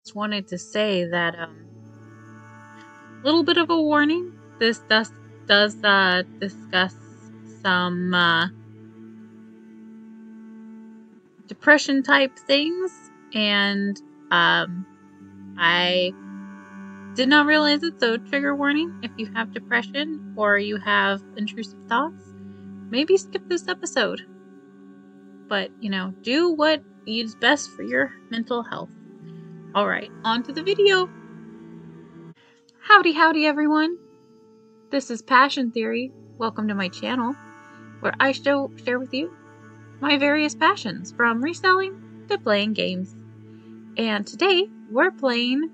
just wanted to say that little bit of a warning. This does discuss some depression type things, and I did not realize it, so trigger warning. If you have depression or you have intrusive thoughts, maybe skip this episode. But, do what is best for your mental health. Alright, on to the video. Howdy everyone. This is Passion Theory. Welcome to my channel, where I share with you my various passions, from reselling to playing games. And today, we're playing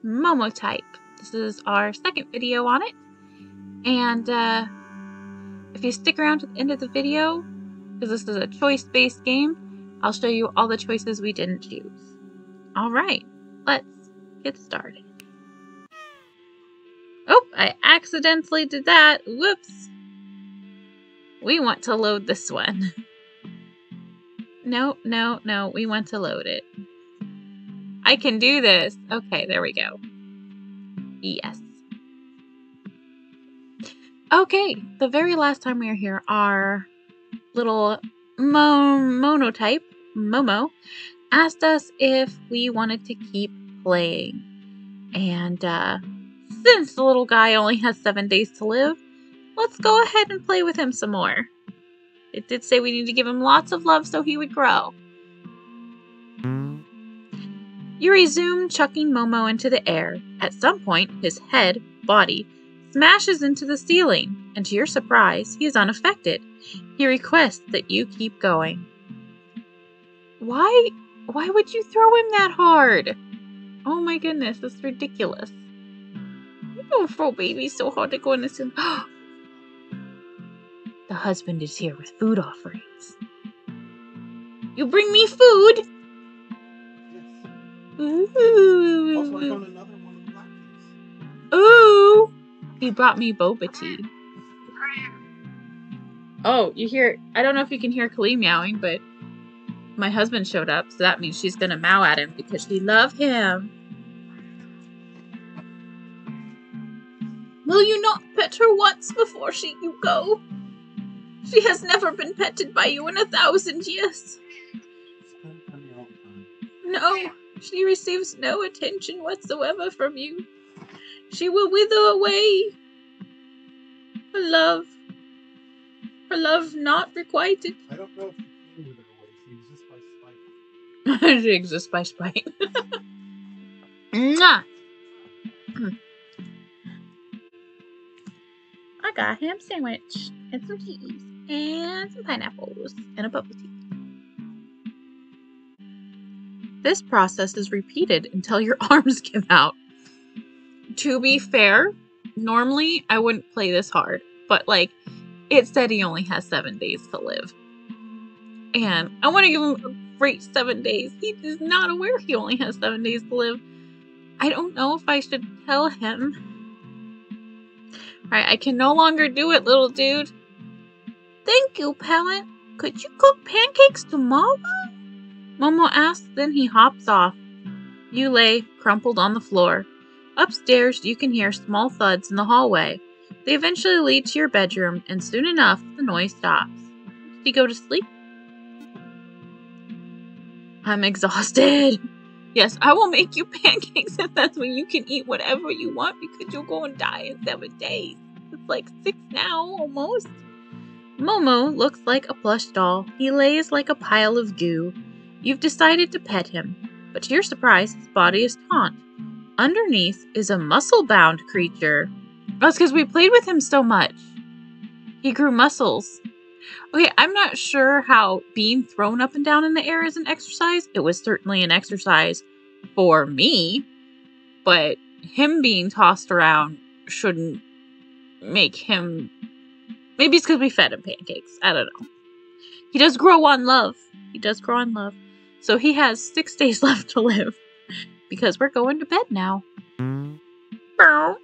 Momotype. This is our second video on it. And if you stick around to the end of the video, because this is a choice-based game, I'll show you all the choices we didn't choose. Alright, let's get started. Oh, I accidentally did that. Whoops. We want to load this one. No, we want to load it. I can do this. Okay, there we go. Yes. Okay, the very last time we were here, our little Momotype, Momo, asked us if we wanted to keep playing. And since the little guy only has 7 days to live, let's go ahead and play with him some more. It did say we need to give him lots of love so he would grow. You resume chucking Momo into the air. At some point, his head, body, smashes into the ceiling, and to your surprise, he is unaffected. He requests that you keep going. Why would you throw him that hard? Oh my goodness, that's ridiculous. You don't throw babies so hard to go in this. The husband is here with food offerings. You bring me food? Yes. Ooh. Also, I found another one of the black keys. Ooh! He brought me boba tea. Oh, you hear... I don't know if you can hear Kali meowing, but my husband showed up, so that means she's gonna meow at him because she loves him. Will you not pet her once before you go? She has never been petted by you in 1,000 years. No, she receives no attention whatsoever from you. She will wither away. Her love not requited. I don't know if she can wither away. She exists by spite. She exists by spite. Mwah! I got a ham sandwich and some cheese and some pineapples and a bubble tea. This process is repeated until your arms give out. To be fair, normally I wouldn't play this hard, but it said he only has 7 days to live. And I want to give him a great 7 days. He is not aware he only has 7 days to live. I don't know if I should tell him. Alright, I can no longer do it, little dude. Thank you, parent. Could you cook pancakes tomorrow? Momo asks, then he hops off. You lay, crumpled on the floor. Upstairs, you can hear small thuds in the hallway. They eventually lead to your bedroom, and soon enough, the noise stops. Did he go to sleep? I'm exhausted. Yes, I will make you pancakes if that's when you can eat whatever you want, because you'll go and die in 7 days. It's 6 now, almost. Momo looks like a plush doll. He lays like a pile of goo. You've decided to pet him, but to your surprise, his body is taut. Underneath is a muscle-bound creature. That's because we played with him so much. He grew muscles. Okay, I'm not sure how being thrown up and down in the air is an exercise. It was certainly an exercise for me, but him being tossed around shouldn't make him... Maybe it's because we fed him pancakes. I don't know. He does grow on love. He does grow on love. So he has 6 days left to live. Because we're going to bed now. Bow.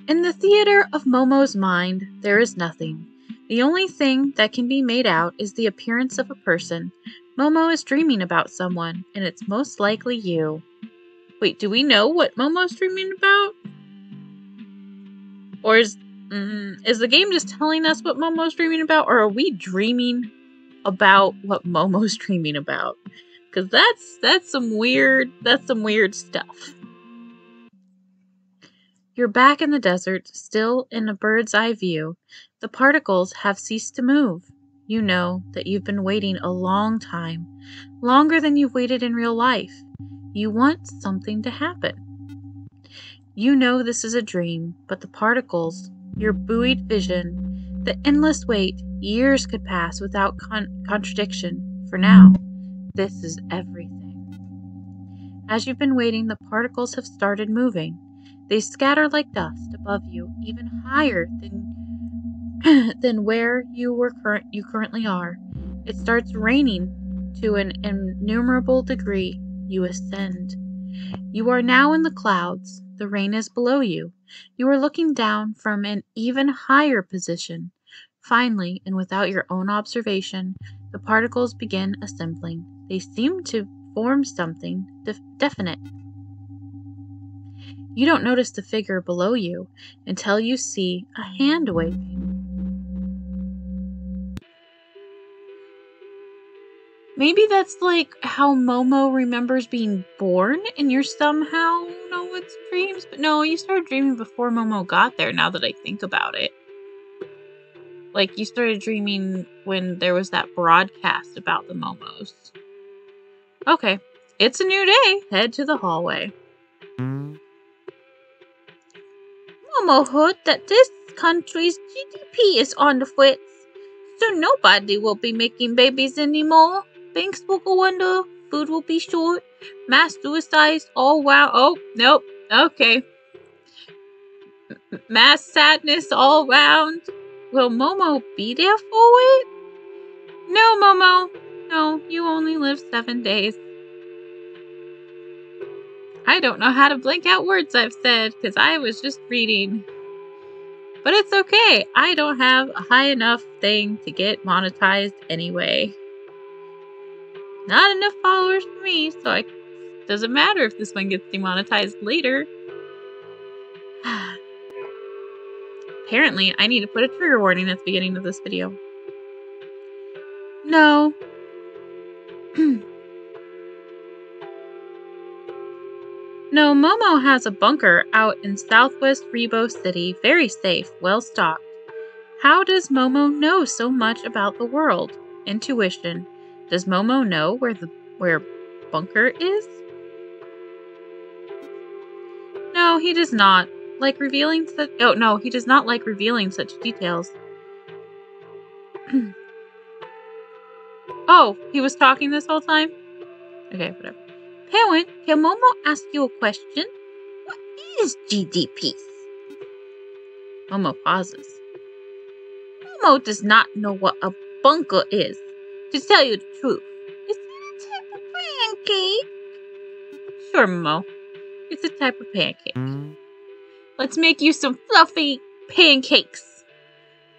In the theater of Momo's mind, there is nothing. The only thing that can be made out is the appearance of a person. Momo is dreaming about someone, and it's most likely you. Wait, do we know what Momo's dreaming about? Or is the game just telling us what Momo's dreaming about, or are we dreaming about what Momo's dreaming about? Because that's some weird stuff. You're back in the desert, still in a bird's eye view. The particles have ceased to move. You know that you've been waiting a long time, longer than you've waited in real life. You want something to happen. You know this is a dream, but the particles, your buoyed vision, the endless wait, years could pass without contradiction. For now, this is everything. As you've been waiting, the particles have started moving. They scatter like dust above you, even higher than where you currently are. It starts raining to an innumerable degree. You ascend. You are now in the clouds. The rain is below you. You are looking down from an even higher position. Finally, and without your own observation, the particles begin assembling. They seem to form something definite. You don't notice the figure below you until you see a hand waving. Maybe that's like how Momo remembers being born and you're somehow know it's dreams. But no, you started dreaming before Momo got there, now that I think about it. Like, you started dreaming when there was that broadcast about the Momos. Okay, it's a new day. Head to the hallway. Momo heard that this country's GDP is on the fritz. Soon nobody will be making babies anymore. Banks will go under, food will be short, mass suicides all round. Oh, nope. Okay. Mass sadness all round. Will Momo be there for it? No, Momo. No, you only live 7 days. I don't know how to blank out words I've said, because I was just reading. But it's okay. I don't have a high enough thing to get monetized anyway. Not enough followers for me, so it doesn't matter if this one gets demonetized later. Apparently, I need to put a trigger warning at the beginning of this video. No. No, Momo has a bunker out in southwest Rebo City, very safe, well stocked. How does Momo know so much about the world? Intuition. Does Momo know where bunker is? No, he does not. He does not like revealing such details. Oh, he was talking this whole time? Okay, whatever. Parent, can Momo ask you a question? What is GDP? Momo pauses. Momo does not know what a bunker is. To tell you the truth, is it a type of pancake? Sure, Momo. It's a type of pancake. Let's make you some fluffy pancakes.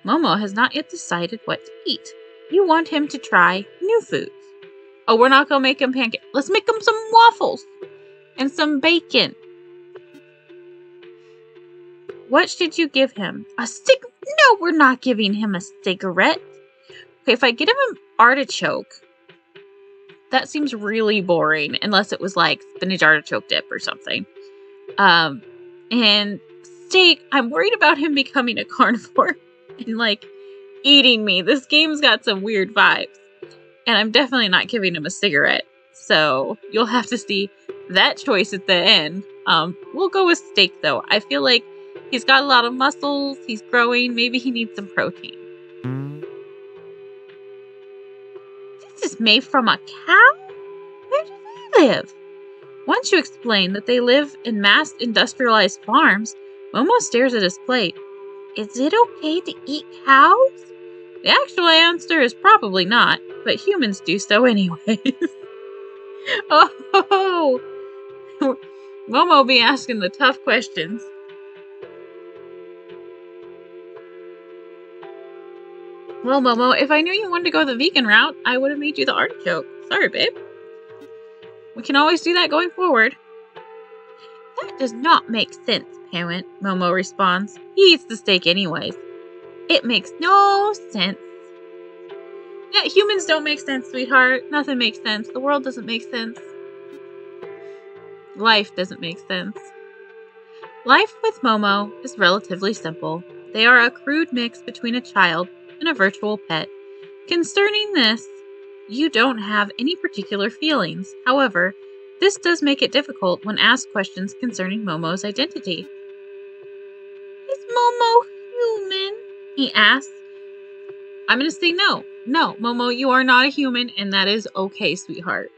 Momo has not yet decided what to eat. You want him to try new foods. Oh, we're not gonna make him pancakes. Let's make him some waffles and some bacon. What should you give him? A cig? No, we're not giving him a cigarette. Okay, if I get him an artichoke, that seems really boring, unless it was like spinach artichoke dip or something. And steak, I'm worried about him becoming a carnivore and like eating me. This game's got some weird vibes. And I'm definitely not giving him a cigarette. So you'll have to see that choice at the end. We'll go with steak though. I feel like he's got a lot of muscles. He's growing. Maybe he needs some protein. This is made from a cow? Where do they live? Once you explain that they live in mass industrialized farms, Momo stares at his plate. Is it okay to eat cows? The actual answer is probably not, but humans do so anyways. Oh, Momo be asking the tough questions. Well, Momo, if I knew you wanted to go the vegan route, I would have made you the artichoke. Sorry, babe. We can always do that going forward. That does not make sense, parent, Momo responds. He eats the steak anyways. It makes no sense. Yeah, humans don't make sense, sweetheart. Nothing makes sense. The world doesn't make sense. Life doesn't make sense. Life with Momo is relatively simple. They are a crude mix between a child and a virtual pet. Concerning this, you don't have any particular feelings. However, this does make it difficult when asked questions concerning Momo's identity. Is Momo human? He asks. I'm going to say no. No, Momo, you are not a human, and that is okay, sweetheart.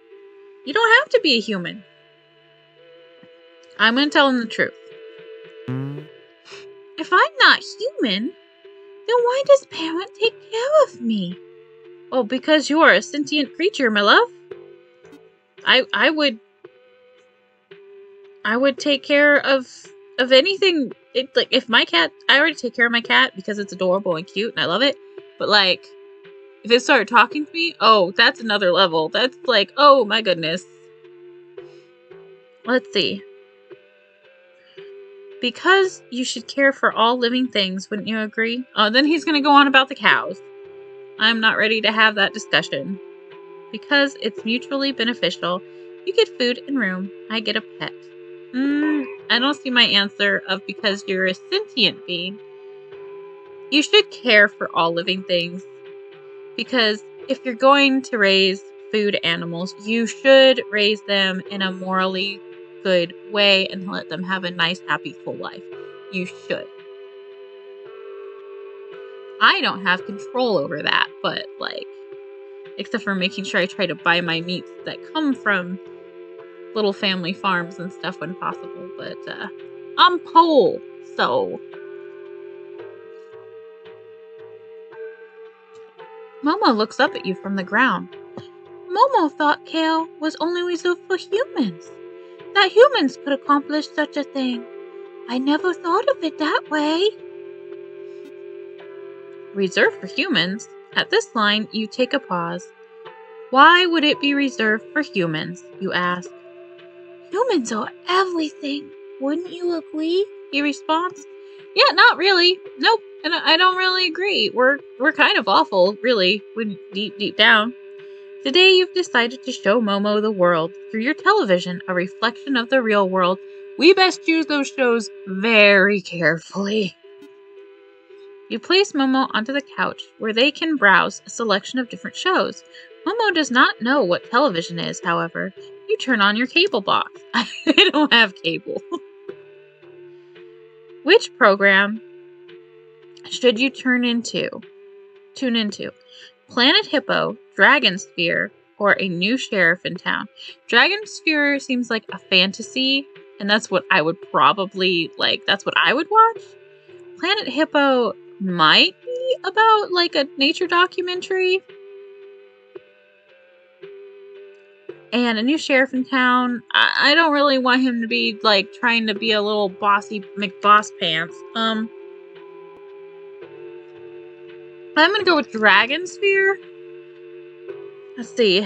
You don't have to be a human. I'm going to tell him the truth. If I'm not human, then why does parent take care of me? Oh, because you are a sentient creature, my love. I would take care of anything. Like if my cat, I already take care of my cat because it's adorable and cute and I love it. But like, if it started talking to me, oh, that's another level. That's like, oh my goodness. Let's see. Because you should care for all living things, wouldn't you agree? Oh, then he's going to go on about the cows. I'm not ready to have that discussion. Because it's mutually beneficial. You get food and room. I get a pet. I don't see my answer of because you're a sentient being. You should care for all living things. Because if you're going to raise food animals, you should raise them in a morally good way and let them have a nice, happy, full life. You should. I don't have control over that, but like, except for making sure I try to buy my meats that come from little family farms and stuff when possible, but I'm poor, so. Momo looks up at you from the ground. Momo thought kale was only reserved for humans. That humans could accomplish such a thing. I never thought of it that way. Reserved for humans? At this line, you take a pause. Why would it be reserved for humans, you ask? Humans are everything, wouldn't you agree? He responds. Yeah, not really. Nope, and I don't really agree. We're kind of awful, really, when deep down. Today you've decided to show Momo the world through your television, a reflection of the real world. We best choose those shows very carefully. You place Momo onto the couch where they can browse a selection of different shows. Momo does not know what television is, however. You turn on your cable box. I don't have cable. Which program should you tune into? Planet Hippo, Dragon Sphere, or a new sheriff in town? Dragon Sphere seems like a fantasy, and that's what I would probably like. That's what I would watch. Planet Hippo might be about like a nature documentary. And a new sheriff in town. I don't really want him to be like trying to be a little bossy McBoss pants. I'm gonna go with Dragon Sphere. Let's see.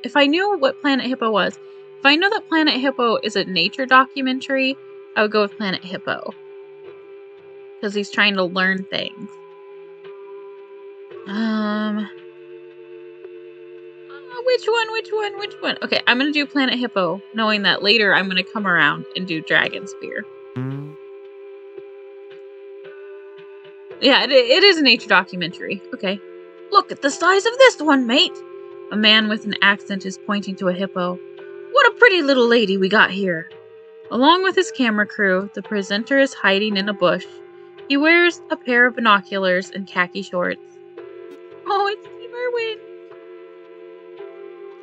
If I knew what Planet Hippo was, if I know that Planet Hippo is a nature documentary, I would go with Planet Hippo. Because he's trying to learn things. Which one? Okay, I'm gonna do Planet Hippo, knowing that later I'm gonna come around and do Dragon Spear. Yeah, it is a nature documentary. Okay. Look at the size of this one, mate! A man with an accent is pointing to a hippo. What a pretty little lady we got here! Along with his camera crew, the presenter is hiding in a bush. He wears a pair of binoculars and khaki shorts. Oh, it's Steve Irwin!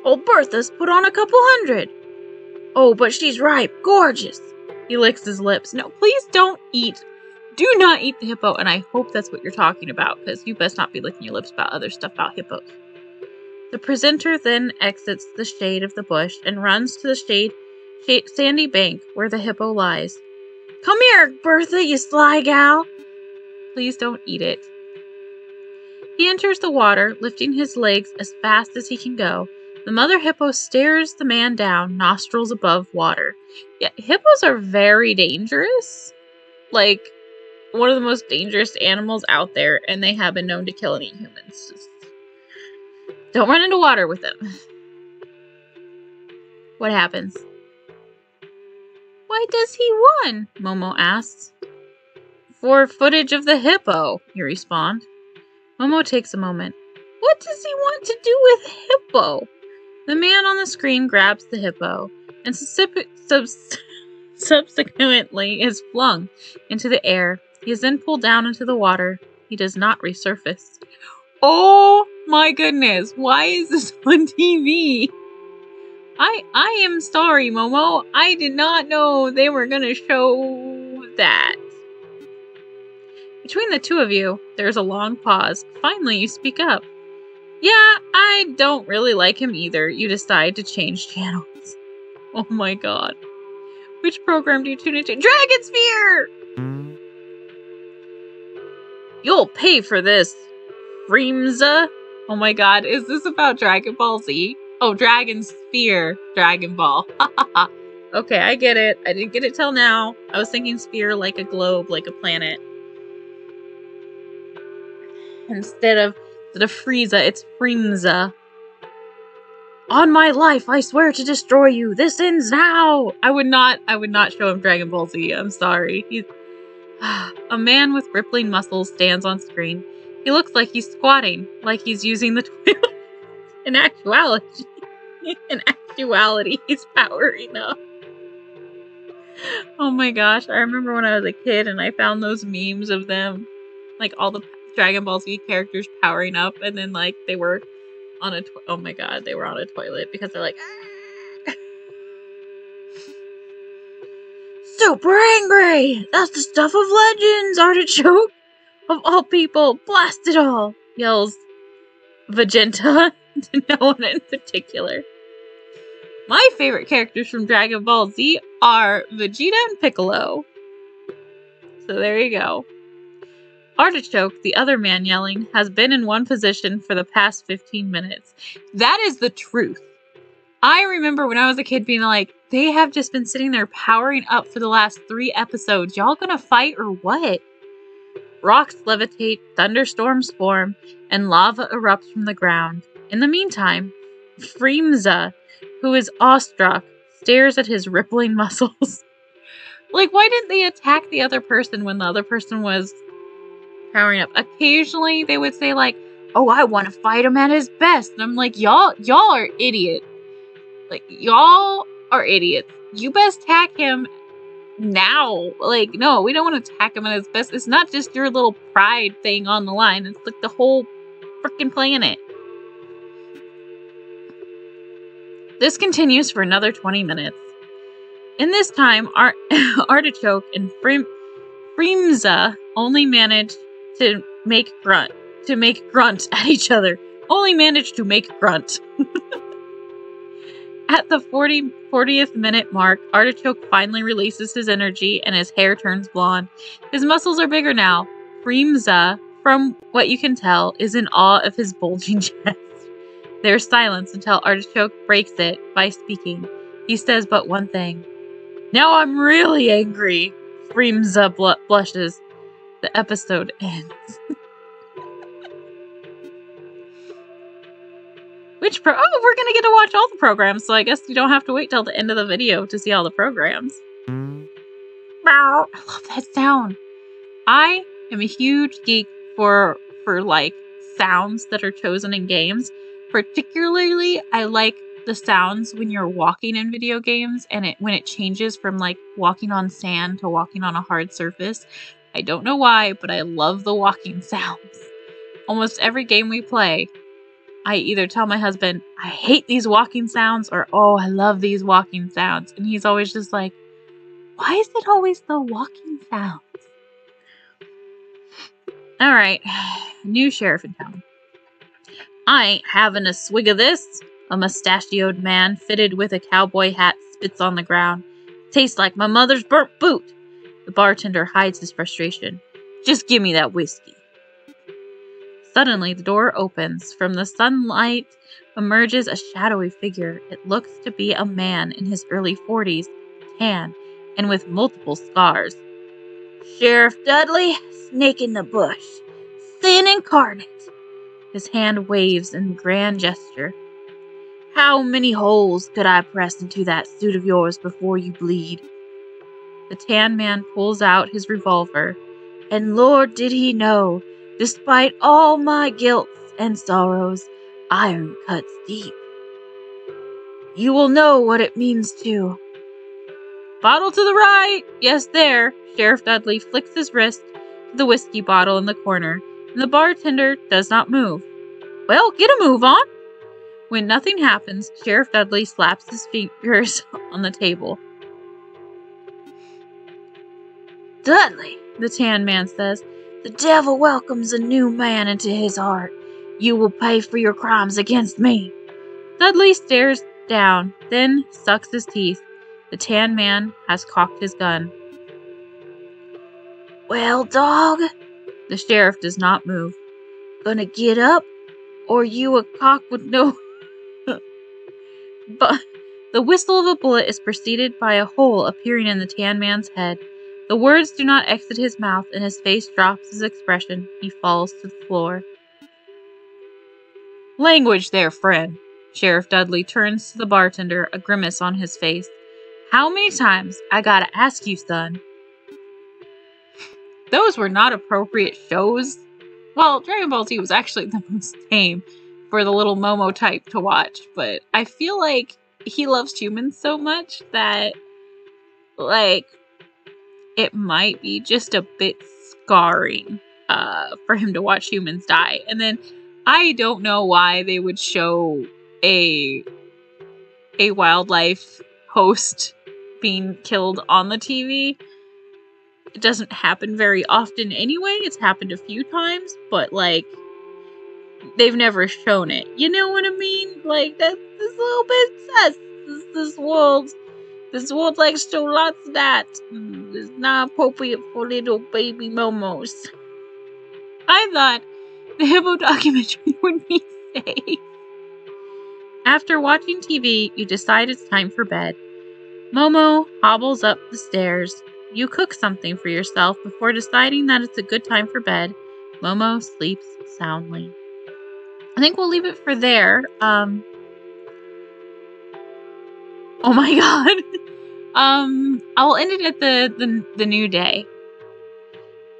Old Bertha's put on a couple hundred. Oh, but she's ripe, gorgeous. He licks his lips. No, please don't eat. Do not eat the hippo, and I hope that's what you're talking about, because you best not be licking your lips about other stuff about hippos. The presenter then exits the shade of the bush and runs to the sandy bank where the hippo lies. Come here, Bertha, you sly gal. Please don't eat it. He enters the water, lifting his legs as fast as he can go. The mother hippo stares the man down, nostrils above water. Yeah, hippos are very dangerous. Like, one of the most dangerous animals out there, and they have been known to kill and eat humans. Just don't run into water with them. What happens? Why does he run? Momo asks. For footage of the hippo, you respond. Momo takes a moment. What does he want to do with hippo? The man on the screen grabs the hippo and subsequently is flung into the air. He is then pulled down into the water. He does not resurface. Oh my goodness, why is this on TV? I am sorry, Momo. I did not know they were gonna show that. Between the two of you, there's a long pause. Finally, you speak up. Yeah, I don't really like him either. You decide to change channels. Oh my god. Which program do you tune into? Dragon Sphere! You'll pay for this, Freemza. Oh my god, is this about Dragon Ball Z? Oh, Dragon Sphere, Dragon Ball. Okay, I get it. I didn't get it till now. I was thinking sphere like a globe, like a planet. Instead of Frieza, it's Freemza. On my life, I swear to destroy you. This ends now. I would not show him Dragon Ball Z. I'm sorry. He's a man with rippling muscles stands on screen. He looks like he's squatting, like he's using the toilet. In actuality, he's powering up. Oh my gosh, I remember when I was a kid and I found those memes of them, like all the Dragon Ball Z characters powering up, and then like they were on a oh my god, they were on a toilet because they're like super angry. That's the stuff of legends, Artichoke. Of all people, blast it all, yells Vegeta to no one in particular. My favorite characters from Dragon Ball Z are Vegeta and Piccolo. So there you go. Artichoke, the other man yelling, has been in one position for the past 15 minutes. That is the truth. I remember when I was a kid being like, they have just been sitting there powering up for the last 3 episodes. Y'all gonna fight or what? Rocks levitate, thunderstorms form, and lava erupts from the ground. In the meantime, Freemza, who is awestruck, stares at his rippling muscles. Like, why didn't they attack the other person when the other person was powering up? Occasionally, they would say, like, oh, I want to fight him at his best. And I'm like, y'all are idiots. Like, y'all are idiots. You best attack him now. Like, no, we don't want to attack him at his best. It's not just your little pride thing on the line. It's like the whole freaking planet. This continues for another 20 minutes. In this time, Artichoke and Freemza only managed to make grunt at each other. Only managed to make grunt. At the 40th minute mark, Artichoke finally releases his energy and his hair turns blonde. His muscles are bigger now. Freemza, from what you can tell, is in awe of his bulging chest. There's silence until Artichoke breaks it by speaking. He says but one thing. Now I'm really angry. Freemza blushes. The episode ends. Oh, we're gonna get to watch all the programs, so I guess you don't have to wait till the end of the video to see all the programs. I love that sound. I am a huge geek for like sounds that are chosen in games. Particularly, I like the sounds when you're walking in video games and when it changes from like walking on sand to walking on a hard surface. I don't know why, but I love the walking sounds. Almost every game we play, I either tell my husband, I hate these walking sounds, or, oh, I love these walking sounds. And he's always just like, why is it always the walking sounds? Alright, new sheriff in town. I ain't having a swig of this. A mustachioed man fitted with a cowboy hat spits on the ground. Tastes like my mother's burnt boot. The bartender hides his frustration. Just give me that whiskey. Suddenly, the door opens. From the sunlight emerges a shadowy figure. It looks to be a man in his early 40s, tan, and with multiple scars. Sheriff Dudley, snake in the bush. Sin incarnate. His hand waves in grand gesture. How many holes could I press into that suit of yours before you bleed? The tan man pulls out his revolver, and Lord did he know, despite all my guilt and sorrows, iron cuts deep. You will know what it means to. Bottle to the right! Yes, there! Sheriff Dudley flicks his wrist to the whiskey bottle in the corner, and the bartender does not move. Well, get a move on! When nothing happens, Sheriff Dudley slaps his fingers on the table. Dudley, the tan man says, the devil welcomes a new man into his heart. You will pay for your crimes against me. Dudley stares down, then sucks his teeth. The tan man has cocked his gun. Well, dog? The sheriff does not move. Gonna get up? Or you a cock with no... But the whistle of a bullet is preceded by a hole appearing in the tan man's head. The words do not exit his mouth, and his face drops his expression. He falls to the floor. Language there, friend. Sheriff Dudley turns to the bartender, a grimace on his face. How many times I gotta ask you, son? Those were not appropriate shows. Well, Dragon Ball Z was actually the most tame for the little Momotype to watch, but I feel like he loves humans so much that, like, it might be just a bit scarring for him to watch humans die. And then I don't know why they would show a wildlife host being killed on the TV. It doesn't happen very often anyway. It's happened a few times, but like they've never shown it. You know what I mean? Like that's a little bit sus. This world likes to show lots of that. It's not appropriate for little baby momos. I thought the hippo documentary would be safe. After watching TV, you decide it's time for bed. Momo hobbles up the stairs. You cook something for yourself before deciding that it's a good time for bed. Momo sleeps soundly. I think we'll leave it for there. Oh my god. I'll end it at the new day.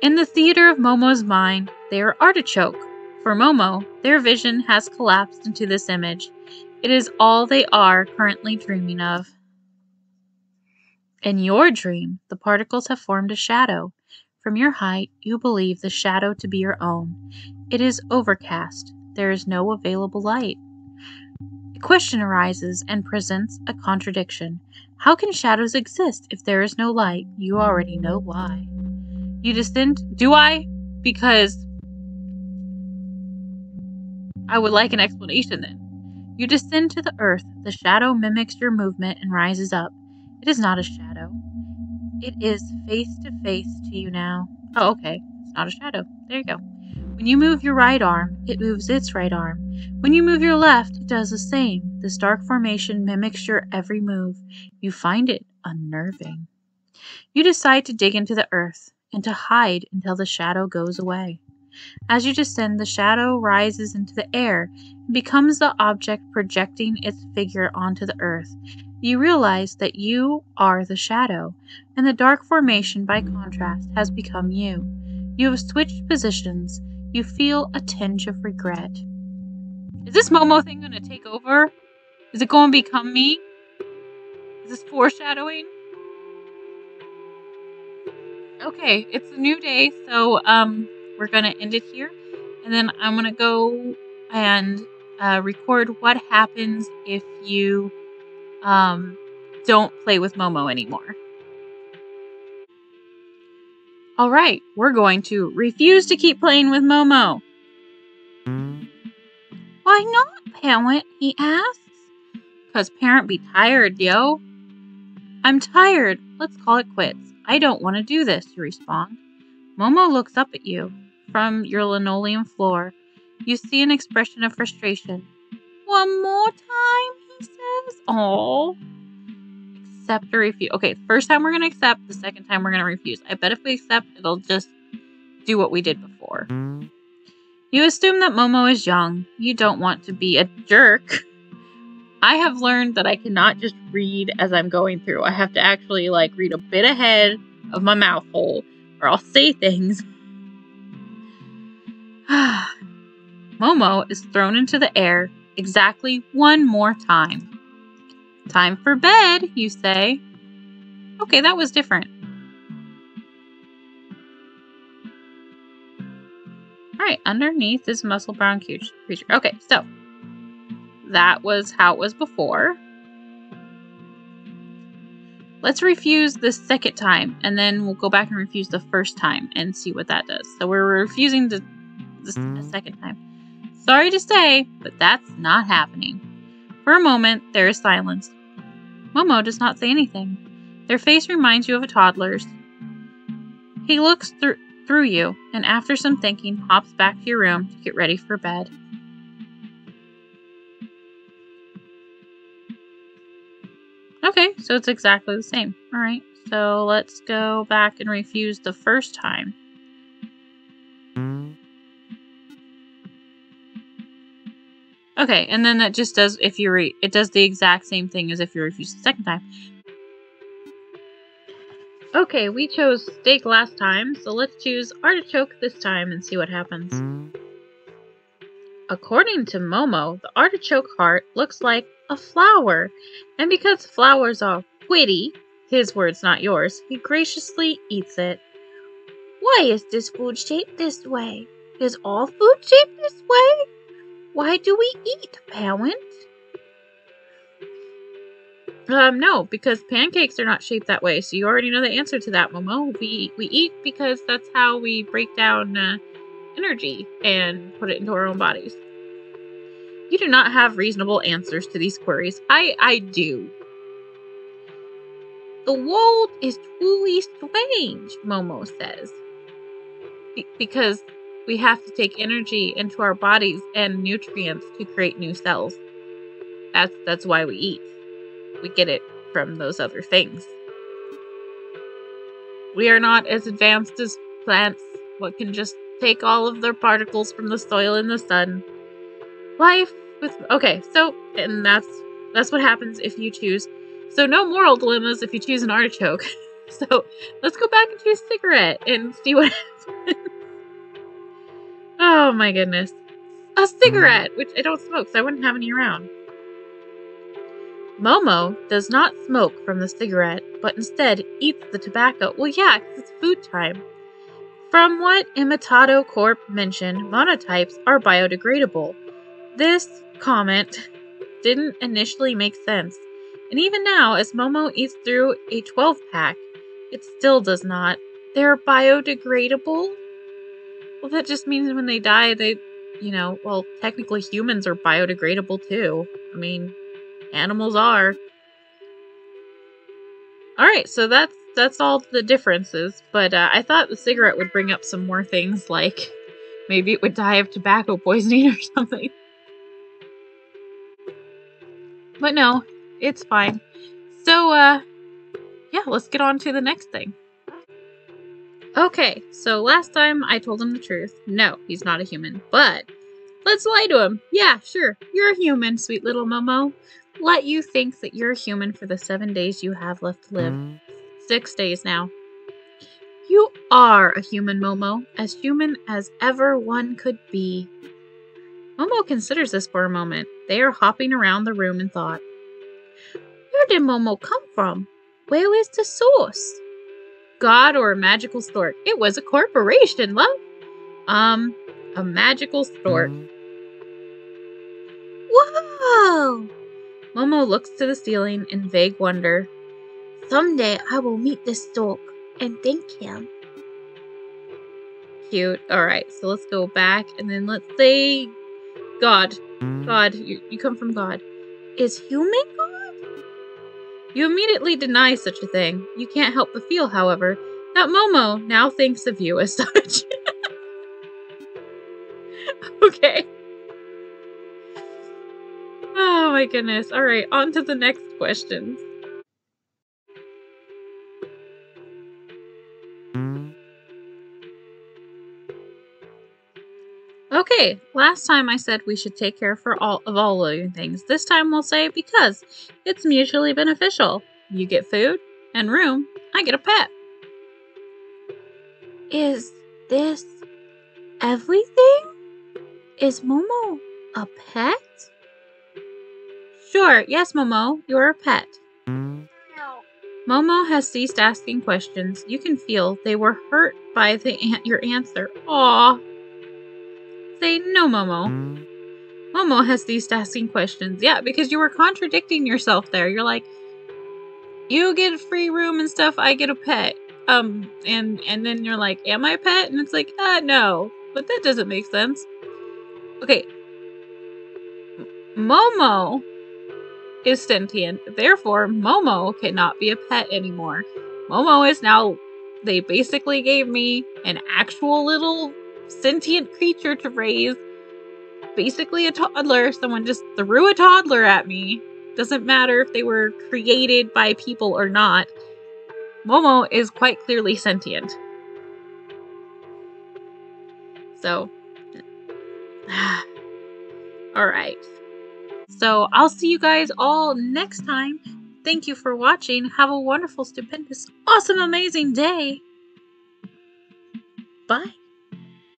In the theater of Momo's mind, they are artichoke. For Momo, their vision has collapsed into this image. It is all they are currently dreaming of. In your dream, the particles have formed a shadow. From your height, you believe the shadow to be your own. It is overcast. There is no available light. A question arises and presents a contradiction. How can shadows exist if there is no light? You already know why. You descend... Do I? Because I would like an explanation then. You descend to the earth. The shadow mimics your movement and rises up. It is not a shadow. It is face to face to you now. Oh, okay. It's not a shadow. There you go. When you move your right arm, it moves its right arm. When you move your left, it does the same. This dark formation mimics your every move. You find it unnerving. You decide to dig into the earth and to hide until the shadow goes away. As you descend, the shadow rises into the air and becomes the object projecting its figure onto the earth. You realize that you are the shadow, and the dark formation, by contrast, has become you. You have switched positions. You feel a tinge of regret. Is this Momo thing going to take over? Is it going to become me? Is this foreshadowing? Okay, it's a new day, so we're going to end it here. And then I'm going to go and record what happens if you don't play with Momo anymore. Alright, we're going to refuse to keep playing with Momo. Why not, parent? He asks. 'Cause parent be tired, yo. I'm tired. Let's call it quits. I don't want to do this, you respond. Momo looks up at you from your linoleum floor. You see an expression of frustration. One more time, he says. Oh. Accept or refuse. Okay, first time we're going to accept. The second time we're going to refuse. I bet if we accept, it'll just do what we did before. You assume that Momo is young. You don't want to be a jerk. I have learned that I cannot just read as I'm going through. I have to actually read a bit ahead of my mouth hole or I'll say things. Momo is thrown into the air exactly one more time. Time for bed, you say. Okay, that was different. Alright, underneath is muscle brown creature. Okay, so that was how it was before. Let's refuse the second time, and then we'll go back and refuse the first time and see what that does. So we're refusing the second time. Sorry to say, but that's not happening. For a moment, there is silence. Momo does not say anything. Their face reminds you of a toddler's. He looks through you, and after some thinking, hops back to your room to get ready for bed. Okay, so it's exactly the same. Alright, so let's go back and refuse the first time. Okay, and then that just does, if you it does the exact same thing as if you refuse the second time. Okay, we chose steak last time, so let's choose artichoke this time and see what happens. According to Momo, the artichoke heart looks like a flower, and because flowers are witty, his words not yours, he graciously eats it. Why is this food shaped this way? Is all food shaped this way? Why do we eat, parent? No, because pancakes are not shaped that way, so you already know the answer to that, Momo. We eat because that's how we break down energy and put it into our own bodies. You do not have reasonable answers to these queries. I do. The world is truly strange, Momo says. Because we have to take energy into our bodies and nutrients to create new cells. That's why we eat. We get it from those other things. We are not as advanced as plants, what can just take all of their particles from the soil and the sun. Life with... Okay, so, and that's what happens if you choose. So no moral dilemmas if you choose an artichoke. So let's go back and choose cigarette and see what happens. Oh my goodness. A cigarette, which I don't smoke, so I wouldn't have any around. Momo does not smoke from the cigarette, but instead eats the tobacco. Well, yeah, because it's food time. From what Imitato Corp mentioned, monotypes are biodegradable. This comment didn't initially make sense, and even now, as Momo eats through a 12-pack, it still does not. They're biodegradable? Well, that just means when they die, they, well, technically humans are biodegradable too. I mean, animals are. Alright, so that's all the differences, but I thought the cigarette would bring up some more things, like maybe it would die of tobacco poisoning or something. But no, it's fine. So, yeah, let's get on to the next thing. Okay, so last time I told him the truth. No, he's not a human, but let's lie to him. Yeah, sure, you're a human, sweet little Momo. Let you think that you're a human for the 7 days you have left to live. 6 days now. You are a human, Momo, as human as ever one could be. Momo considers this for a moment. They are hopping around the room in thought. Where did Momo come from? Where is the source? God or a magical stork? It was a corporation, love. A magical stork. Whoa! Momo looks to the ceiling in vague wonder. Someday I will meet this stork and thank him. Cute. Alright, so let's go back and then let's say God. God, you come from God. Is human God? You immediately deny such a thing. You can't help but feel, however, that Momo now thinks of you as such. Okay. my goodness. All right, on to the next questions. Okay, last time I said we should take care for all living things. This time we'll say because it's mutually beneficial. You get food and room, I get a pet. Is this everything? Is Momo a pet? Sure, yes, Momo, you're a pet. Momo has ceased asking questions. You can feel they were hurt by your answer. Aww. Say no, Momo. Momo has ceased asking questions. Yeah, because you were contradicting yourself there. You're like, you get free room and stuff, I get a pet. And then you're like, am I a pet? And it's like, no. But that doesn't make sense. Okay. Momo is sentient. Therefore, Momo cannot be a pet anymore. Momo is now... They basically gave me an actual little sentient creature to raise. Basically a toddler. Someone just threw a toddler at me. Doesn't matter if they were created by people or not. Momo is quite clearly sentient. So, alright. So, I'll see you guys all next time. Thank you for watching. Have a wonderful, stupendous, awesome, amazing day. Bye.